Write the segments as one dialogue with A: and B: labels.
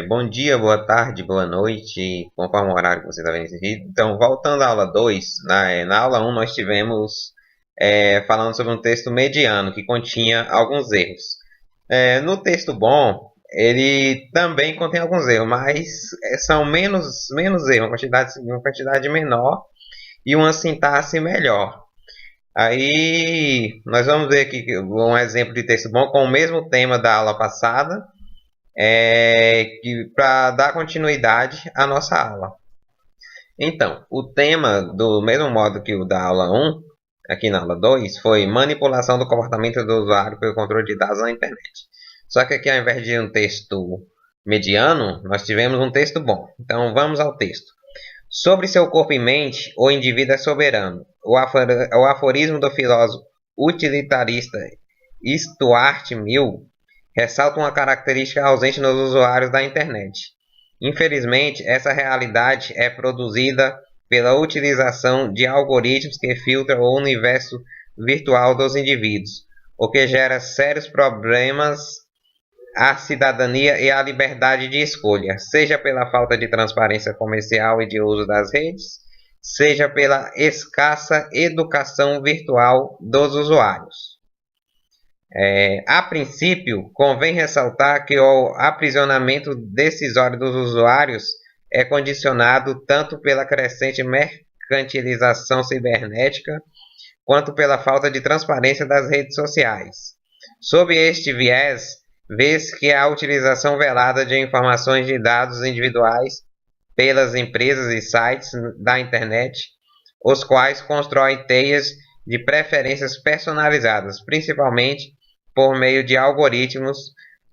A: Bom dia, boa tarde, boa noite, conforme o horário que você está vendo esse vídeo. Então, voltando à aula 2, na aula um nós tivemos falando sobre um texto mediano que continha alguns erros. No texto bom, ele também contém alguns erros, mas são menos erros, uma quantidade menor e uma sintaxe melhor. Aí, nós vamos ver aqui um exemplo de texto bom com o mesmo tema da aula passada para dar continuidade à nossa aula. Então, o tema, do mesmo modo que o da aula 1, aqui na aula 2, foi manipulação do comportamento do usuário pelo controle de dados na internet. Só que aqui, ao invés de um texto mediano, nós tivemos um texto bom. Então, vamos ao texto. Sobre seu corpo e mente, o indivíduo é soberano. O aforismo do filósofo utilitarista Stuart Mill ressalta uma característica ausente nos usuários da internet. Infelizmente, essa realidade é produzida pela utilização de algoritmos que filtram o universo virtual dos indivíduos, o que gera sérios problemas à cidadania e à liberdade de escolha, seja pela falta de transparência comercial e de uso das redes, seja pela escassa educação virtual dos usuários. A princípio, convém ressaltar que o aprisionamento decisório dos usuários é condicionado tanto pela crescente mercantilização cibernética quanto pela falta de transparência das redes sociais. Sob este viés, vê-se que a utilização velada de informações de dados individuais pelas empresas e sites da internet, os quais constroem teias de preferências personalizadas, principalmente por meio de algoritmos,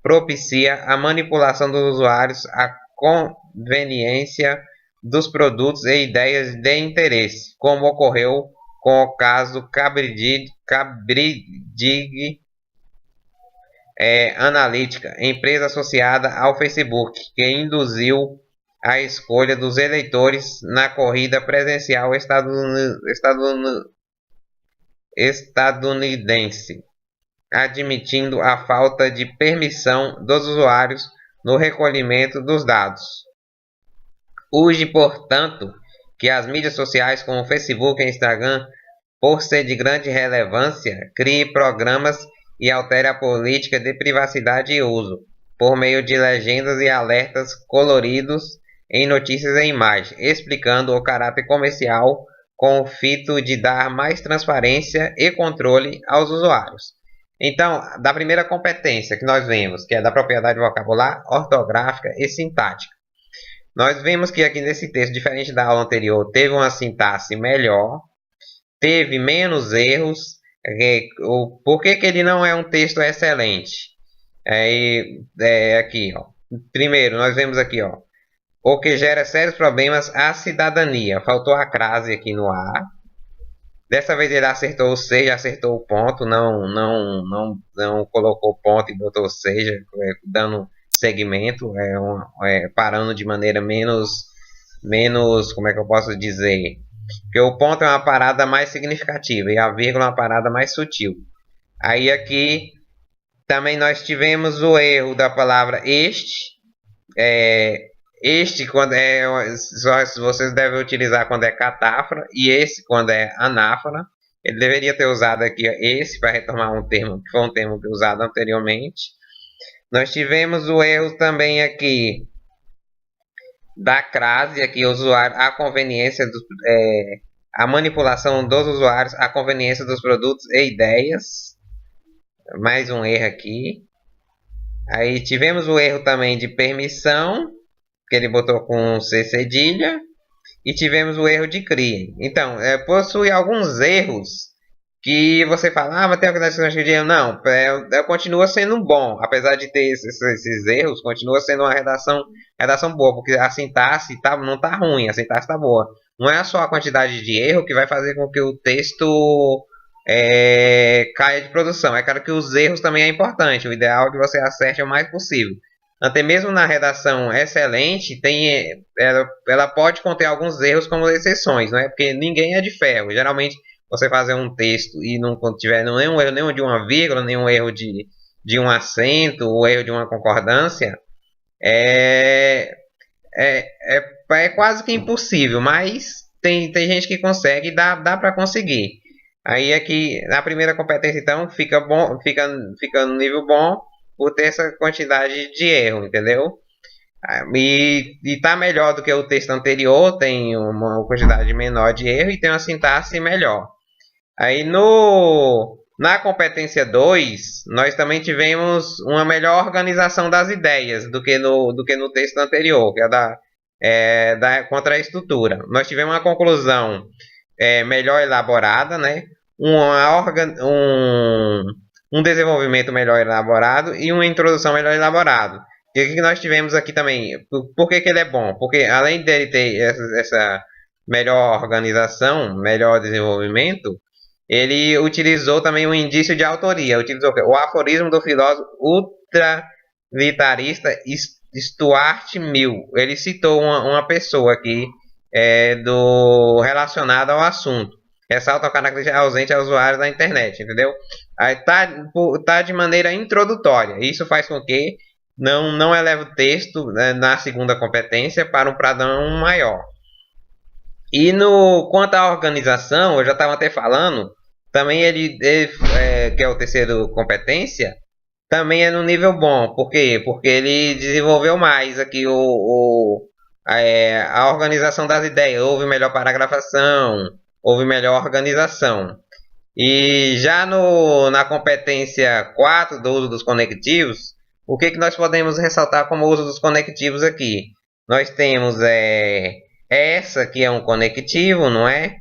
A: propicia a manipulação dos usuários à conveniência dos produtos e ideias de interesse, como ocorreu com o caso Cambridge Analytica, empresa associada ao Facebook, que induziu a escolha dos eleitores na corrida presidencial estadunidense, admitindo a falta de permissão dos usuários no recolhimento dos dados. Urge, portanto, que as mídias sociais como Facebook e Instagram, por ser de grande relevância, criem programas e altere a política de privacidade e uso, por meio de legendas e alertas coloridos em notícias e imagens, explicando o caráter comercial com o fito de dar mais transparência e controle aos usuários. Então, da primeira competência que nós vemos, que é da propriedade vocabular, ortográfica e sintática, nós vemos que aqui nesse texto, diferente da aula anterior, teve uma sintaxe melhor, teve menos erros. Por que ele não é um texto excelente? Aqui, ó. Primeiro, nós vemos aqui, ó, o que gera sérios problemas à cidadania. Faltou a crase aqui no A. Dessa vez ele acertou o seja, acertou o ponto, não colocou ponto e botou seja, dando segmento, parando de maneira menos, como é que eu posso dizer? Porque o ponto é uma parada mais significativa e a vírgula é uma parada mais sutil. Aí aqui também nós tivemos o erro da palavra este. Este quando vocês devem utilizar quando é catáfora e esse quando é anáfora. Ele deveria ter usado aqui esse para retomar um termo que foi um termo usado anteriormente. Nós tivemos o erro também aqui da crase, aqui usuário, a manipulação dos usuários, a conveniência dos produtos e ideias. Mais um erro aqui. Aí tivemos o erro também de permissão, que ele botou com C cedilha, e tivemos o erro de CRIA. Então, possui alguns erros que você fala, mas tem uma quantidade de erro. Não, continua sendo bom, apesar de ter esses erros, continua sendo uma redação boa, porque a sintaxe não está ruim, a sintaxe está boa. Não é só a quantidade de erro que vai fazer com que o texto caia de produção. É claro que os erros também é importante, o ideal é que você acerte o mais possível. Até mesmo na redação excelente, ela pode conter alguns erros como exceções, não é? Porque ninguém é de ferro. Geralmente, você fazer um texto e não tiver nenhum erro de uma vírgula, nenhum erro de um acento, ou erro de uma concordância, É, é quase que impossível, mas tem gente que consegue, dá para conseguir. Aí aqui na primeira competência então fica bom, fica no nível bom por ter essa quantidade de erro, entendeu? E tá melhor do que o texto anterior, tem uma quantidade menor de erro e tem uma sintaxe melhor. Aí na competência 2 nós também tivemos uma melhor organização das ideias do que no texto anterior, que é da contra a estrutura. Nós tivemos uma conclusão melhor elaborada, né? Um desenvolvimento melhor elaborado e uma introdução melhor elaborada. E o que nós tivemos aqui também? Por que ele é bom? Porque além dele ter essa melhor organização, melhor desenvolvimento, ele utilizou também um indício de autoria. Utilizou o aforismo do filósofo ultralitarista Stuart Mill. Ele citou uma pessoa aqui relacionada ao assunto. Ressalta a característica ausente a usuários da internet, entendeu? Aí tá de maneira introdutória. Isso faz com que não eleve o texto, né, na segunda competência para um padrão maior. E quanto à organização, eu já estava até falando, também que é o terceiro competência, também é no nível bom. Por quê? Porque ele desenvolveu mais aqui a organização das ideias. Houve melhor paragrafação, houve melhor organização. E já na competência 4 do uso dos conectivos, o que nós podemos ressaltar como uso dos conectivos aqui? Nós temos essa que é um conectivo, não é?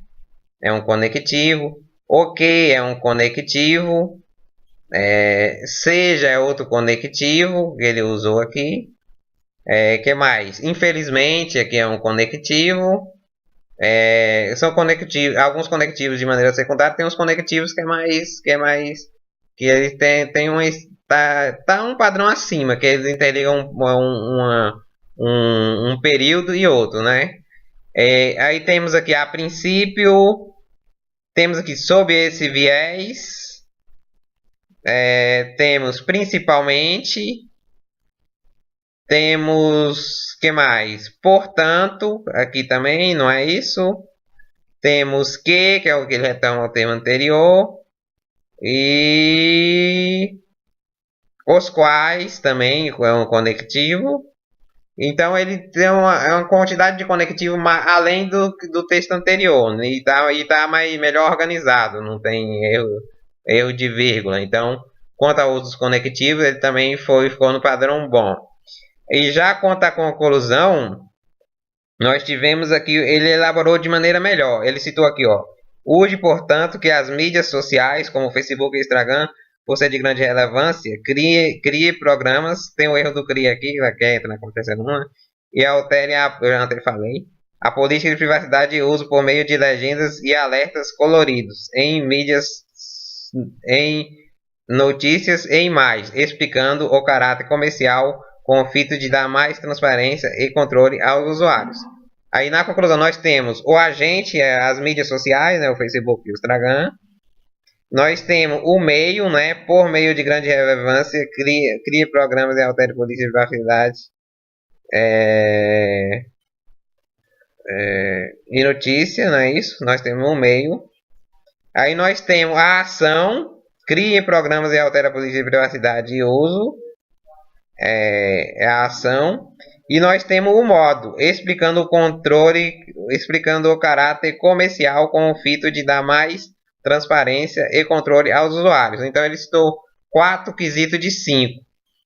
A: É um conectivo. Ok é um conectivo. Seja é outro conectivo que ele usou aqui. Que mais? Infelizmente aqui é um conectivo. São conectivos, alguns conectivos de maneira secundária. Tem uns conectivos que eles tem tá um padrão acima, que eles interligam um período e outro, né? Aí temos aqui a princípio, temos aqui sob esse viés, temos principalmente, temos que mais? Portanto, aqui também, não é isso? Temos que é o que retoma ao tema anterior, e os quais também é um conectivo. Então ele tem uma quantidade de conectivo além do texto anterior, né? E tá melhor organizado, não tem erro de vírgula. Então, quanto aos outros conectivos, ele também ficou no padrão bom. E já quanto à conclusão, nós tivemos aqui, ele elaborou de maneira melhor. Ele citou aqui, ó, urge, portanto, que as mídias sociais, como o Facebook e o Instagram, por ser de grande relevância, crie programas, tem o erro do crie aqui, que entra na competência 1, e altere, eu já até falei, a política de privacidade e uso por meio de legendas e alertas coloridos em mídias, em notícias e imagens, explicando o caráter comercial com o fito de dar mais transparência e controle aos usuários. Aí na conclusão nós temos o agente, as mídias sociais, né, o Facebook e o Instagram. Nós temos o meio, né, por meio de grande relevância, cria programas e altere política de privacidade e notícia, não é isso? Nós temos o meio. Aí nós temos a ação, cria programas e altera política de privacidade e uso. É a ação. E nós temos o modo, explicando o controle, explicando o caráter comercial com o fito de dar mais transparência e controle aos usuários. Então ele citou 4 quesitos de 5.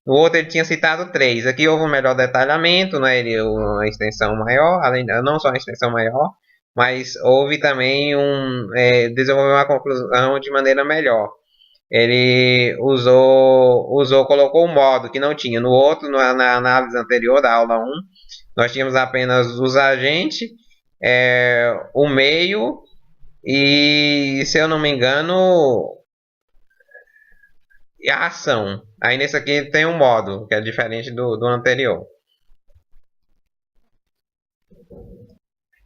A: No outro ele tinha citado 3. Aqui houve um melhor detalhamento, né? Ele uma extensão maior, além não só uma extensão maior, mas houve também desenvolver uma conclusão de maneira melhor. Ele colocou um modo que não tinha. No outro, na análise anterior da aula 1, nós tínhamos apenas os agentes, o meio e, se eu não me engano, a ação. Aí nesse aqui tem um modo, que é diferente do anterior.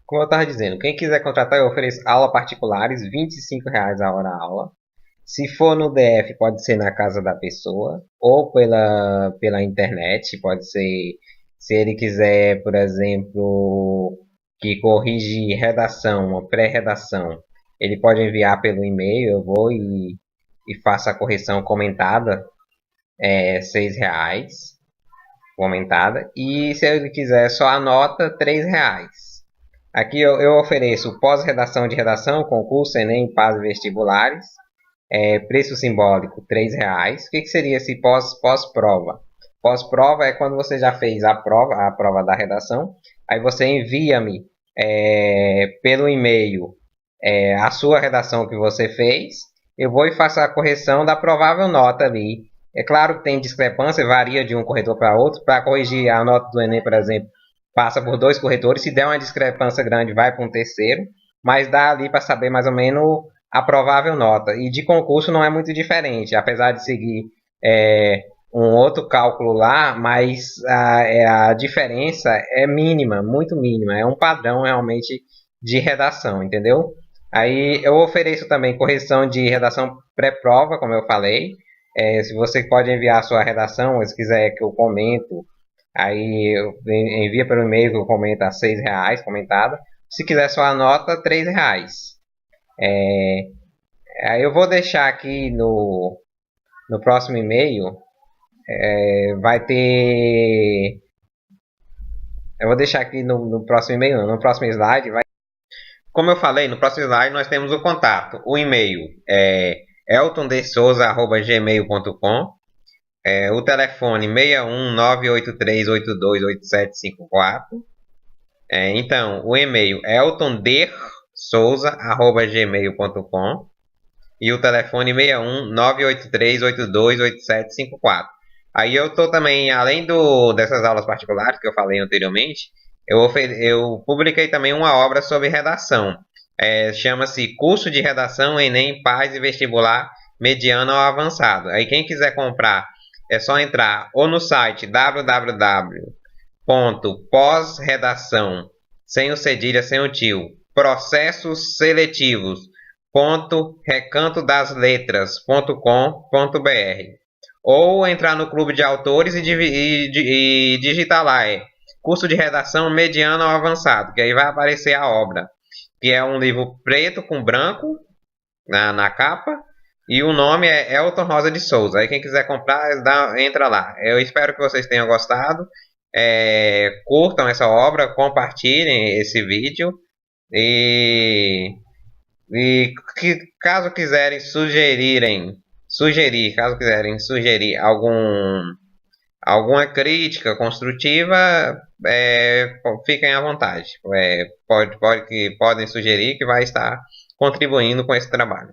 A: Como eu estava dizendo, quem quiser contratar, eu ofereço aula particulares, R$ 25,00 a hora a aula. Se for no DF, pode ser na casa da pessoa ou pela internet, pode ser Se ele quiser, por exemplo, que corrige redação, uma pré-redação, ele pode enviar pelo e-mail, eu vou e faço a correção comentada, R$ 6 comentada. E se ele quiser só a nota, R$ 3. Aqui eu ofereço pós-redação de redação, concurso, Enem, PAS e vestibulares. Preço simbólico, R$ 3. O que seria esse pós-prova? Pós-prova é quando você já fez a prova da redação. Aí você envia-me pelo e-mail a sua redação que você fez. Eu vou e faço a correção da provável nota ali. É claro que tem discrepância, varia de um corretor para outro. Para corrigir a nota do Enem, por exemplo, passa por 2 corretores. Se der uma discrepância grande, vai para um terceiro. Mas dá ali para saber mais ou menos a provável nota. E de concurso não é muito diferente, apesar de seguir um outro cálculo lá, mas a diferença é mínima, muito mínima. É um padrão realmente de redação, entendeu? Aí eu ofereço também correção de redação pré-prova, como eu falei. Se você pode enviar a sua redação, se quiser que eu comento, aí envia pelo e-mail que eu comento a R$ 6 comentada. Se quiser só a nota, R$ 3. Aí eu vou deixar aqui no próximo e-mail, vai ter... Eu vou deixar aqui no próximo e-mail, não, no próximo slide. Como eu falei, no próximo slide nós temos o contato. O e-mail é eltondesouza@gmail.com. O telefone 61983828754. Então, o e-mail é eltondesouza@gmail.com e o telefone 61983828754. Aí eu estou também, além dessas aulas particulares que eu falei anteriormente, eu publiquei também uma obra sobre redação. Chama-se Curso de Redação Enem, PAS e Vestibular Mediano ou Avançado. Aí quem quiser comprar é só entrar ou no site www.posredação, sem o cedilha, sem o tio, processos seletivos recantodasletras.com.br, ou entrar no clube de autores e digitar lá curso de redação mediano ou avançado, que aí vai aparecer a obra, que é um livro preto com branco na capa, e o nome é Elton Rosa de Souza. Aí quem quiser comprar, entra lá. Eu espero que vocês tenham gostado. Curtam essa obra, compartilhem esse vídeo e caso quiserem sugerir alguma crítica construtiva, fiquem à vontade. Podem sugerir que vai estar contribuindo com esse trabalho.